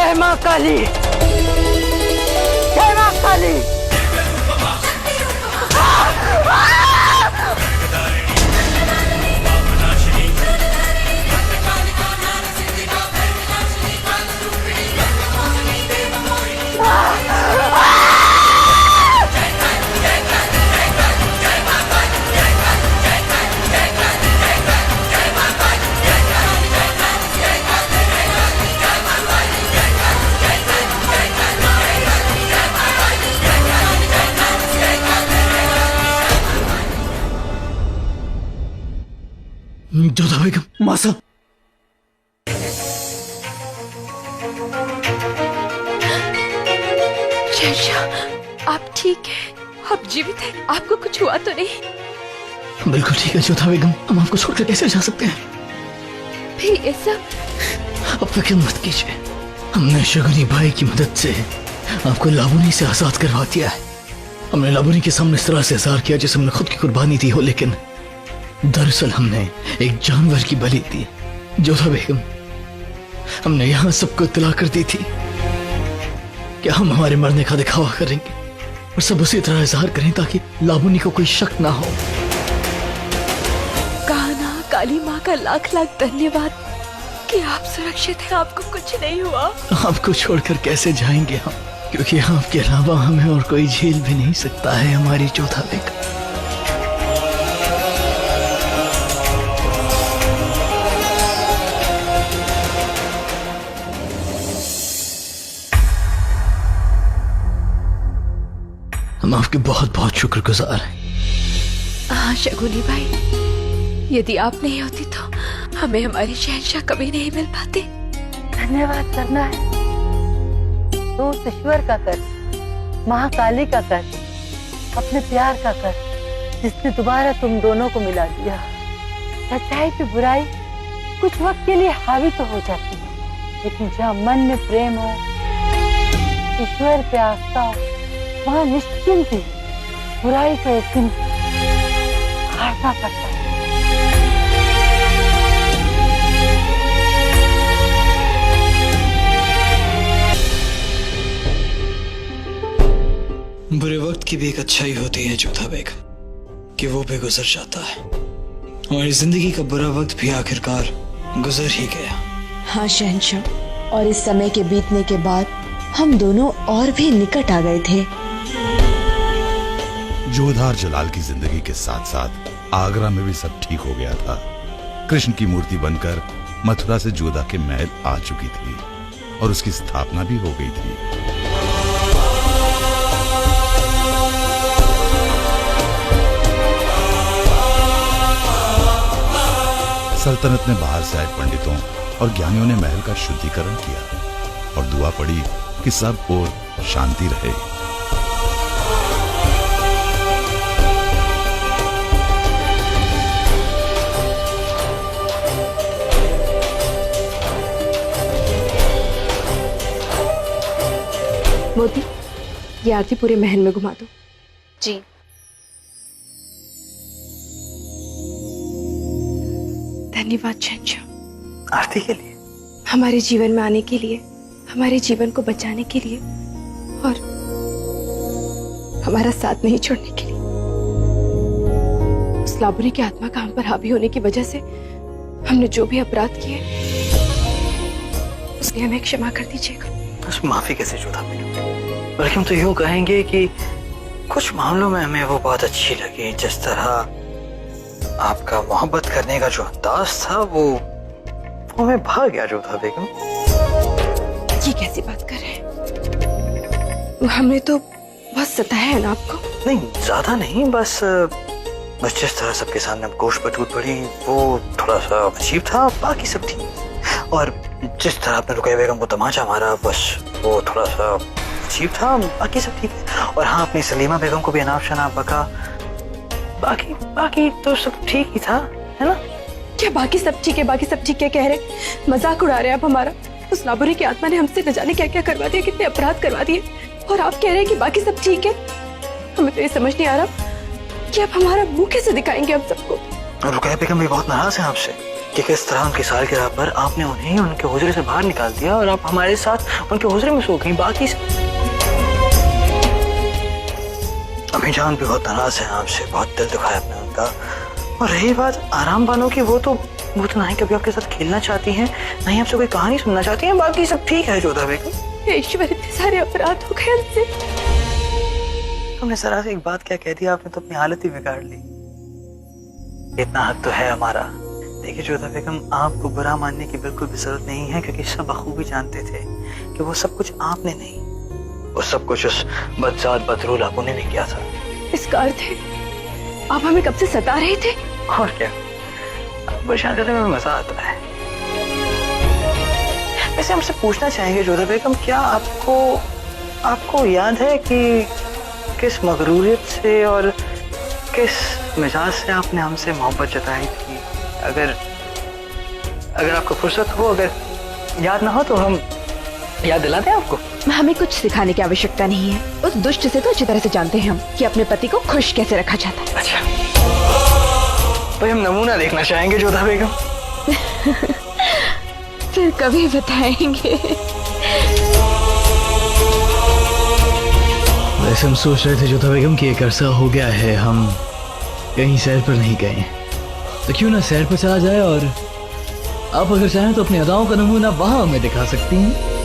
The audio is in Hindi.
जय मां काली, जय मां काली। जोधा बेगम, मासा। शहंशाह, आप ठीक हैं? आप जीवित हैं? आपको कुछ हुआ तो नहीं? बिल्कुल ठीक है जोधा बेगम, हम आपको छोड़कर कैसे जा सकते हैं? फिर ये सब? अब फिक्र मत कीजिए, हमने शगुनी भाई की मदद से आपको लाबुनी से आजाद करवा दिया है। हमने लाबुनी के सामने इस तरह से इज़हार किया जैसे हमने खुद की कुर्बानी दी हो, लेकिन दरअसल हमने एक जानवर की बलि दी। जोधा बेगम, हमने यहाँ सबको इत्तला कर दी थी कि हम हमारे मरने का दिखावा करेंगे और सब उसी तरह इज़हार करें ताकि लाबुनी को कोई शक ना हो। कान्हा, काली माँ का लाख लाख धन्यवाद कि आप सुरक्षित हैं, आपको कुछ नहीं हुआ। आपको छोड़कर कैसे जाएंगे हम, क्योंकि आपके अलावा हमें और कोई झेल भी नहीं सकता है हमारी जोधा बेगम। हम आपके बहुत बहुत शुक्रगुजार हैं। हाँ शगुनी भाई, यदि आप नहीं होती तो हमें हमारे शहंशाह कभी नहीं मिल पाते। धन्यवाद करना है तो उस ईश्वर का कर, महाकाली का कर, अपने प्यार का कर, जिसने दोबारा तुम दोनों को मिला दिया। सच्चाई की बुराई कुछ वक्त के लिए हावी तो हो जाती है, लेकिन जहाँ मन में प्रेम हो, ईश्वर पे आस्था हो, वहाँ निश्चिंत ही बुराई को एक दिन हारना पड़ता है। बुरे वक्त की भी एक अच्छाई होती है जोधा बेगम, कि वो भी गुजर जाता है। हमारी जिंदगी का बुरा वक्त भी आखिरकार गुजर ही गया। हाँ शहंशाह, और इस समय के बीतने के बाद हम दोनों और भी निकट आ गए थे। जोधा और जलाल की जिंदगी के साथ साथ आगरा में भी सब ठीक हो गया था। कृष्ण की मूर्ति बनकर मथुरा से जोधा के महल आ चुकी थी और उसकी स्थापना भी हो गई थी। सल्तनत ने बाहर से आए पंडितों और ज्ञानियों ने महल का शुद्धिकरण किया और दुआ पड़ी कि सब ओर शांति रहे। मोती, ये आरती पूरे महल में घुमा दो। जी। धन्यवाद शहंशाह, आरती के लिए, हमारे जीवन में आने के लिए, हमारे जीवन को बचाने के लिए और हमारा साथ नहीं छोड़ने के लिए। उस लाबुनी की आत्मा का हम पर हावी होने की वजह से हमने जो भी अपराध किए, उसके हमें क्षमा कर दीजिएगा। उस माफी कैसे जोधा बेगम, बल्कि हम तो यूं कहेंगे कि कुछ मामलों में हमें वो बहुत अच्छी लगी। जिस तरह आपका मोहब्बत करने का जो अंदाज था वो हमें भा गया जोधा बेगम। ये कैसी बात कर रहे हैं? हमने तो बहुत सताया है ना आपको? नहीं, ज्यादा नहीं, बस जिस तरह सबके सामने गोश पर टूट पड़ी वो थोड़ा सा अजीब था, बाकी सब ठीक। और जिस तरह आपने रुकैया बेगम को तमाचा मारा, बस वो थोड़ा सा अजीब था, बाकी सब ठीक है। और हाँ, अपनी सलीमा बेगम को भी अनाप शनाप बका, बाकी तो सब ठीक ही था, है ना? क्या बाकी सब ठीक है? बाकी सब ठीक है कह रहे? मजाक उड़ा रहे हैं आप हमारा। उस लाबुनी की आत्मा ने हमसे न जाने क्या क्या करवा दिया, कितने अपराध करवा दिए, और आप कह रहे हैं कि बाकी सब ठीक है। हमें तो ये समझ नहीं आ रहा कि आप हमारा मुंह कैसे दिखाएंगे हम सबको। रुकैया बेगम भी बहुत नाराज है आपसे। कि किस तरह उनकी सालगिरह पर आपने उन्हें उनके हुजरे से बाहर निकाल दिया और आप हमारे साथ उनके हुजरे में सो गई। बाकी अम्मी जान भी बहुत नाराज है आपसे, बहुत दिल दुखा है अपने उनका। और रही बात आराम बानो की, वो तो ना ही कभी आपके साथ खेलना चाहती हैं, ना ही आपसे कोई कहानी सुनना चाहती हैं। बाकी सब ठीक है जोधा बेगम। ईश्वर, इतने सारे अपराध हो गए हमसे। तुमने जरा से एक बात क्या कह दी, आपने तो अपनी हालत ही बिगाड़ ली। इतना हक तो है हमारा। देखिए जोधा बेगम, आपको बुरा मानने की बिल्कुल भी जरूरत नहीं है, क्योंकि सब बखूबी जानते थे कि वो सब कुछ आपने नहीं, वो सब कुछ उस बदजात बदरूल अबू ने किया था। इसका अर्थ है आप हमें कब से सता रहे थे? और क्या, परेशान करने में मजा आता है। वैसे हमसे पूछना चाहेंगे जोधा बेगम, क्या आपको याद है कि किस मगरूरियत से और किस मिजाज से आपने हमसे मोहब्बत जताई थी? अगर आपको फुर्सत हो, अगर याद ना हो तो हम याद दिला दें आपको। हमें कुछ सिखाने की आवश्यकता नहीं है। उस दुष्ट से तो अच्छी तरह से जानते हैं हम कि अपने पति को खुश कैसे रखा जाता है। अच्छा, तो हम नमूना देखना चाहेंगे जोधा बेगम। फिर कभी बताएंगे। वैसे हम सोच रहे थे जोधा बेगम कि एक अरसा हो गया है हम कहीं सैर पर नहीं गए, तो क्यों ना सैर पर चला जाए, और आप अगर चाहें तो अपनी अदाओं का नमूना वहां हमें दिखा सकती हैं।